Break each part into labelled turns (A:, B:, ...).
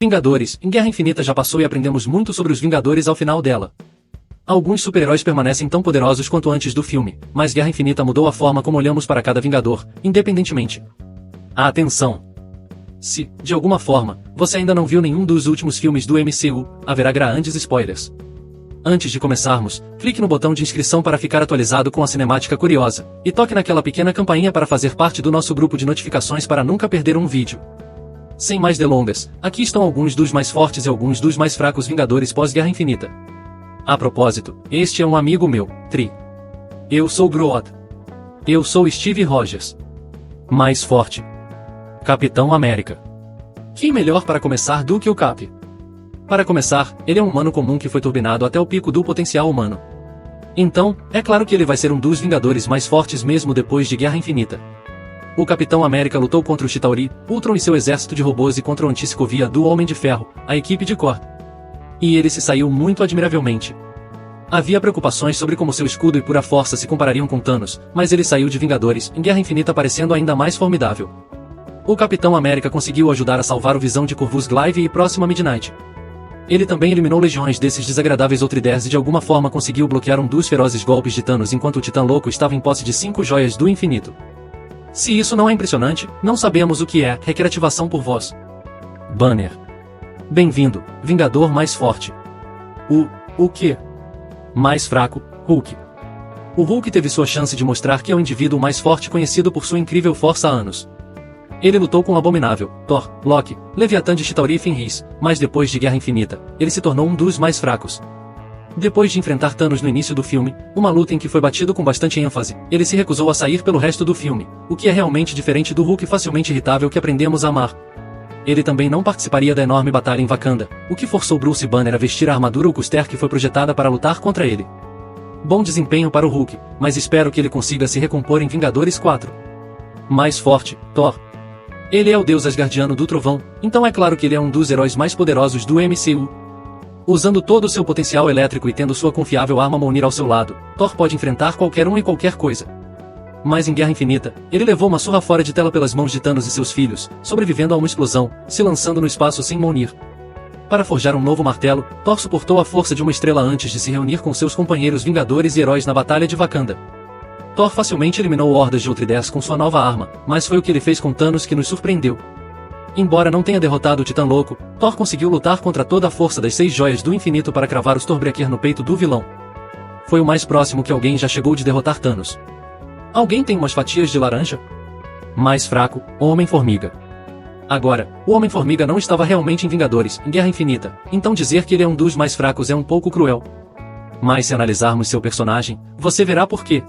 A: Vingadores, em Guerra Infinita já passou e aprendemos muito sobre os Vingadores ao final dela. Alguns super-heróis permanecem tão poderosos quanto antes do filme, mas Guerra Infinita mudou a forma como olhamos para cada Vingador, independentemente. Atenção! Se, de alguma forma, você ainda não viu nenhum dos últimos filmes do MCU, haverá grandes spoilers. Antes de começarmos, clique no botão de inscrição para ficar atualizado com a cinemática curiosa, e toque naquela pequena campainha para fazer parte do nosso grupo de notificações para nunca perder um vídeo. Sem mais delongas, aqui estão alguns dos mais fortes e alguns dos mais fracos Vingadores pós-Guerra Infinita. A propósito, este é um amigo meu, Tri. Eu sou Groot. Eu sou Steve Rogers. Mais forte. Capitão América. Quem melhor para começar do que o Cap? Para começar, ele é um humano comum que foi turbinado até o pico do potencial humano. Então, é claro que ele vai ser um dos Vingadores mais fortes mesmo depois de Guerra Infinita. O Capitão América lutou contra o Chitauri, Ultron e seu exército de robôs e contra o Anti-Sokovia do Homem de Ferro, a equipe de Korg. E ele se saiu muito admiravelmente. Havia preocupações sobre como seu escudo e pura força se comparariam com Thanos, mas ele saiu de Vingadores em Guerra Infinita parecendo ainda mais formidável. O Capitão América conseguiu ajudar a salvar o Visão de Corvus Glaive e Próxima Midnight. Ele também eliminou legiões desses desagradáveis Outriders e de alguma forma conseguiu bloquear um dos ferozes golpes de Thanos enquanto o Titã Louco estava em posse de 5 joias do infinito. Se isso não é impressionante, não sabemos o que é recreativação por voz. Banner. Bem-vindo, Vingador mais forte. O quê? Mais fraco, Hulk. O Hulk teve sua chance de mostrar que é o indivíduo mais forte conhecido por sua incrível força há anos. Ele lutou com o Abominável, Thor, Loki, Leviatã de Chitauri e Fenris, mas depois de Guerra Infinita, ele se tornou um dos mais fracos. Depois de enfrentar Thanos no início do filme, uma luta em que foi batido com bastante ênfase, ele se recusou a sair pelo resto do filme, o que é realmente diferente do Hulk facilmente irritável que aprendemos a amar. Ele também não participaria da enorme batalha em Wakanda, o que forçou Bruce Banner a vestir a armadura Ulcuster que foi projetada para lutar contra ele. Bom desempenho para o Hulk, mas espero que ele consiga se recompor em Vingadores 4. Mais forte, Thor. Ele é o deus asgardiano do trovão, então é claro que ele é um dos heróis mais poderosos do MCU. Usando todo o seu potencial elétrico e tendo sua confiável arma Mjolnir ao seu lado, Thor pode enfrentar qualquer um e qualquer coisa. Mas em Guerra Infinita, ele levou uma surra fora de tela pelas mãos de Thanos e seus filhos, sobrevivendo a uma explosão, se lançando no espaço sem Mjolnir. Para forjar um novo martelo, Thor suportou a força de uma estrela antes de se reunir com seus companheiros Vingadores e heróis na Batalha de Wakanda. Thor facilmente eliminou hordas de Outriders com sua nova arma, mas foi o que ele fez com Thanos que nos surpreendeu. Embora não tenha derrotado o Titã Louco, Thor conseguiu lutar contra toda a força das 6 joias do infinito para cravar o Stormbreaker no peito do vilão. Foi o mais próximo que alguém já chegou de derrotar Thanos. Alguém tem umas fatias de laranja? Mais fraco, Homem-Formiga. Agora, o Homem-Formiga não estava realmente em Vingadores, em Guerra Infinita, então dizer que ele é um dos mais fracos é um pouco cruel. Mas se analisarmos seu personagem, você verá por quê.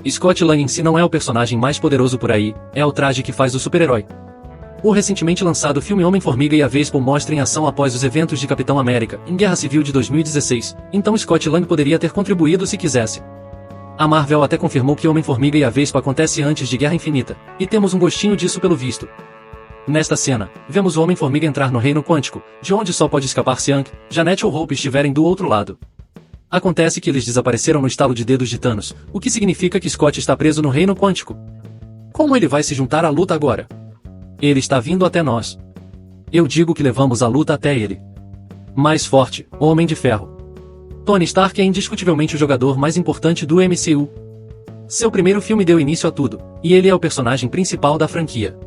A: Scott Lang em si não é o personagem mais poderoso por aí, é o traje que faz o super-herói. O recentemente lançado filme Homem-Formiga e a Vespa mostra em ação após os eventos de Capitão América, em Guerra Civil de 2016, então Scott Lang poderia ter contribuído se quisesse. A Marvel até confirmou que Homem-Formiga e a Vespa acontece antes de Guerra Infinita, e temos um gostinho disso pelo visto. Nesta cena, vemos o Homem-Formiga entrar no Reino Quântico, de onde só pode escapar se Hank, Janet ou Hope estiverem do outro lado. Acontece que eles desapareceram no estalo de dedos de Thanos, o que significa que Scott está preso no Reino Quântico. Como ele vai se juntar à luta agora? Ele está vindo até nós. Eu digo que levamos a luta até ele. Mais forte, Homem de Ferro. Tony Stark é indiscutivelmente o jogador mais importante do MCU. Seu primeiro filme deu início a tudo, e ele é o personagem principal da franquia.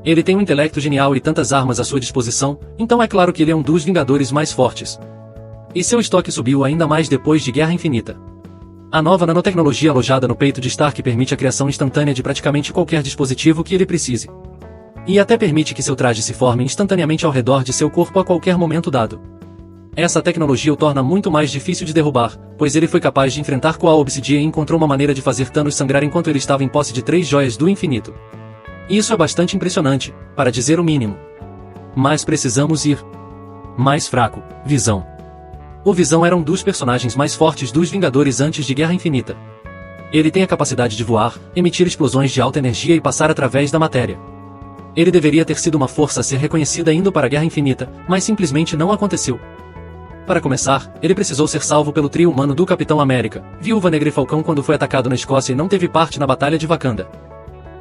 A: Ele tem um intelecto genial e tantas armas à sua disposição, então é claro que ele é um dos Vingadores mais fortes. E seu estoque subiu ainda mais depois de Guerra Infinita. A nova nanotecnologia alojada no peito de Stark permite a criação instantânea de praticamente qualquer dispositivo que ele precise. E até permite que seu traje se forme instantaneamente ao redor de seu corpo a qualquer momento dado. Essa tecnologia o torna muito mais difícil de derrubar, pois ele foi capaz de enfrentar com a Obsidian e encontrou uma maneira de fazer Thanos sangrar enquanto ele estava em posse de 3 joias do infinito. Isso é bastante impressionante, para dizer o mínimo. Mas precisamos ir mais fraco, Visão. O Visão era um dos personagens mais fortes dos Vingadores antes de Guerra Infinita. Ele tem a capacidade de voar, emitir explosões de alta energia e passar através da matéria. Ele deveria ter sido uma força a ser reconhecida indo para a Guerra Infinita, mas simplesmente não aconteceu. Para começar, ele precisou ser salvo pelo trio humano do Capitão América, Viúva Negra e Falcão quando foi atacado na Escócia e não teve parte na Batalha de Wakanda.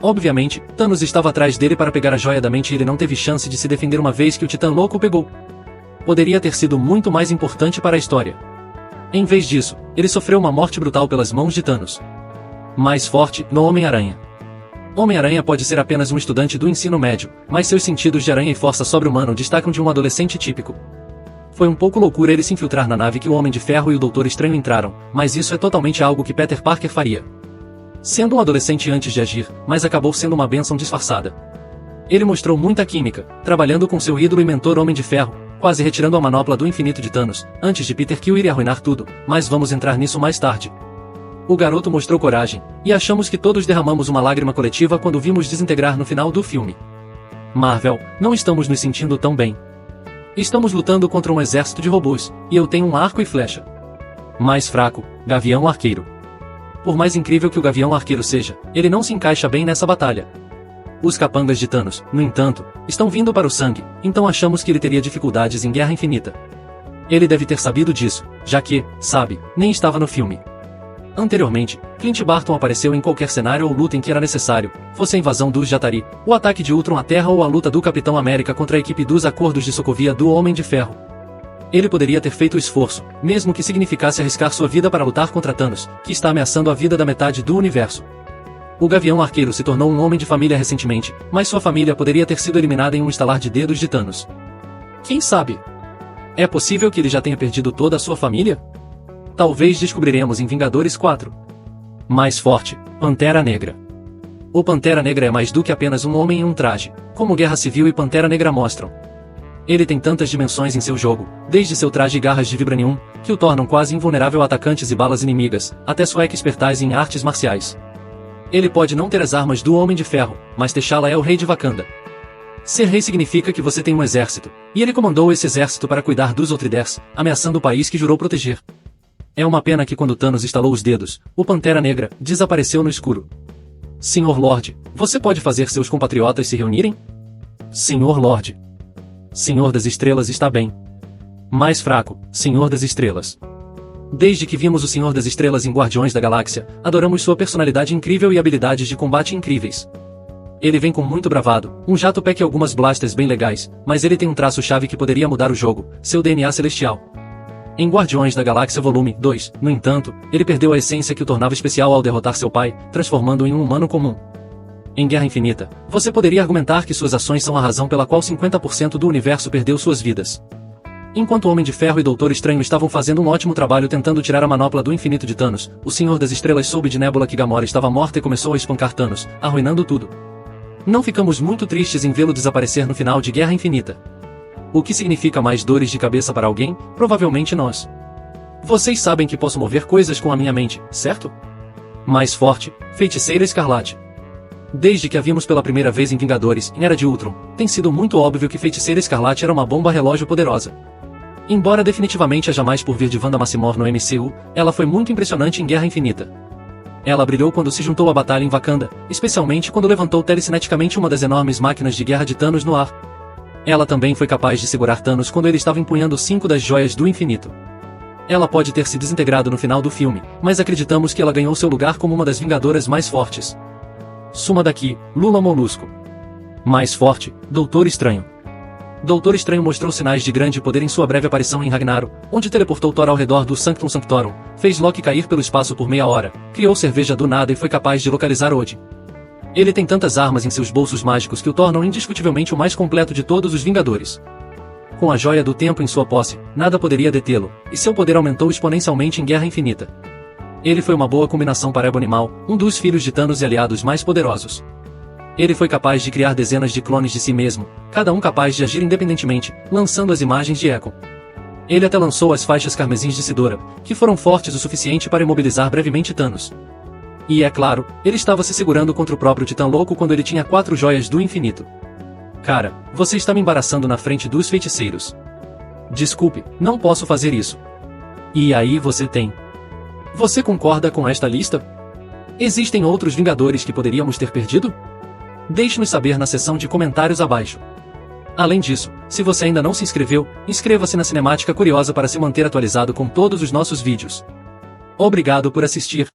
A: Obviamente, Thanos estava atrás dele para pegar a joia da mente e ele não teve chance de se defender uma vez que o Titã Louco o pegou. Poderia ter sido muito mais importante para a história. Em vez disso, ele sofreu uma morte brutal pelas mãos de Thanos. Mais forte, no Homem-Aranha. Homem-Aranha pode ser apenas um estudante do ensino médio, mas seus sentidos de aranha e força sobre-humano destacam de um adolescente típico. Foi um pouco loucura ele se infiltrar na nave que o Homem de Ferro e o Doutor Estranho entraram, mas isso é totalmente algo que Peter Parker faria. Sendo um adolescente antes de agir, mas acabou sendo uma bênção disfarçada. Ele mostrou muita química, trabalhando com seu ídolo e mentor Homem de Ferro, quase retirando a manopla do infinito de Thanos, antes de Peter Quill ir arruinar tudo, mas vamos entrar nisso mais tarde. O garoto mostrou coragem, e achamos que todos derramamos uma lágrima coletiva quando vimos desintegrar no final do filme. Marvel, não estamos nos sentindo tão bem. Estamos lutando contra um exército de robôs, e eu tenho um arco e flecha. Mais fraco, Gavião Arqueiro. Por mais incrível que o Gavião Arqueiro seja, ele não se encaixa bem nessa batalha. Os capangas de Thanos, no entanto, estão vindo para o sangue, então achamos que ele teria dificuldades em Guerra Infinita. Ele deve ter sabido disso, já que, sabe, nem estava no filme. Anteriormente, Clint Barton apareceu em qualquer cenário ou luta em que era necessário, fosse a invasão dos Jatari, o ataque de Ultron à Terra ou a luta do Capitão América contra a equipe dos Acordos de Sokovia do Homem de Ferro. Ele poderia ter feito o esforço, mesmo que significasse arriscar sua vida para lutar contra Thanos, que está ameaçando a vida da metade do universo. O Gavião Arqueiro se tornou um homem de família recentemente, mas sua família poderia ter sido eliminada em um estalar de dedos de Thanos. Quem sabe? É possível que ele já tenha perdido toda a sua família? Talvez descobriremos em Vingadores 4. Mais forte, Pantera Negra. O Pantera Negra é mais do que apenas um homem em um traje, como Guerra Civil e Pantera Negra mostram. Ele tem tantas dimensões em seu jogo, desde seu traje e garras de vibranium, que o tornam quase invulnerável a atacantes e balas inimigas, até sua expertise em artes marciais. Ele pode não ter as armas do Homem de Ferro, mas T'Challa é o rei de Wakanda. Ser rei significa que você tem um exército, e ele comandou esse exército para cuidar dos Outriders, ameaçando o país que jurou proteger. É uma pena que quando Thanos estalou os dedos, o Pantera Negra desapareceu no escuro. Senhor Lorde, você pode fazer seus compatriotas se reunirem? Senhor Lorde. Senhor das Estrelas está bem. Mais fraco, Senhor das Estrelas. Desde que vimos o Senhor das Estrelas em Guardiões da Galáxia, adoramos sua personalidade incrível e habilidades de combate incríveis. Ele vem com muito bravado, um jato pack e algumas blasters bem legais, mas ele tem um traço-chave que poderia mudar o jogo, seu DNA celestial. Em Guardiões da Galáxia Volume 2, no entanto, ele perdeu a essência que o tornava especial ao derrotar seu pai, transformando-o em um humano comum. Em Guerra Infinita, você poderia argumentar que suas ações são a razão pela qual 50% do universo perdeu suas vidas. Enquanto o Homem de Ferro e Doutor Estranho estavam fazendo um ótimo trabalho tentando tirar a manopla do infinito de Thanos, o Senhor das Estrelas soube de Nebula que Gamora estava morta e começou a espancar Thanos, arruinando tudo. Não ficamos muito tristes em vê-lo desaparecer no final de Guerra Infinita. O que significa mais dores de cabeça para alguém? Provavelmente nós. Vocês sabem que posso mover coisas com a minha mente, certo? Mais forte, Feiticeira Escarlate. Desde que a vimos pela primeira vez em Vingadores, em Era de Ultron, tem sido muito óbvio que Feiticeira Escarlate era uma bomba relógio poderosa. Embora definitivamente haja mais por vir de Wanda Maximoff no MCU, ela foi muito impressionante em Guerra Infinita. Ela brilhou quando se juntou à batalha em Wakanda, especialmente quando levantou telecineticamente uma das enormes máquinas de guerra de Thanos no ar. Ela também foi capaz de segurar Thanos quando ele estava empunhando 5 das joias do infinito. Ela pode ter se desintegrado no final do filme, mas acreditamos que ela ganhou seu lugar como uma das Vingadoras mais fortes. Suma daqui, Lula Molusco. Mais forte, Doutor Estranho. Doutor Estranho mostrou sinais de grande poder em sua breve aparição em Ragnarok, onde teleportou Thor ao redor do Sanctum Sanctorum, fez Loki cair pelo espaço por meia hora, criou cerveja do nada e foi capaz de localizar Odin. Ele tem tantas armas em seus bolsos mágicos que o tornam indiscutivelmente o mais completo de todos os Vingadores. Com a Joia do Tempo em sua posse, nada poderia detê-lo, e seu poder aumentou exponencialmente em Guerra Infinita. Ele foi uma boa combinação para Ebony-Maw, um dos filhos de Thanos e aliados mais poderosos. Ele foi capaz de criar dezenas de clones de si mesmo, cada um capaz de agir independentemente, lançando as imagens de Echo. Ele até lançou as faixas carmesins de Sidora, que foram fortes o suficiente para imobilizar brevemente Thanos. E é claro, ele estava se segurando contra o próprio Titã Louco quando ele tinha 4 joias do infinito. Cara, você está me embaraçando na frente dos feiticeiros. Desculpe, não posso fazer isso. E aí você tem. Você concorda com esta lista? Existem outros Vingadores que poderíamos ter perdido? Deixe-nos saber na seção de comentários abaixo. Além disso, se você ainda não se inscreveu, inscreva-se na Cinemática Curiosa para se manter atualizado com todos os nossos vídeos. Obrigado por assistir.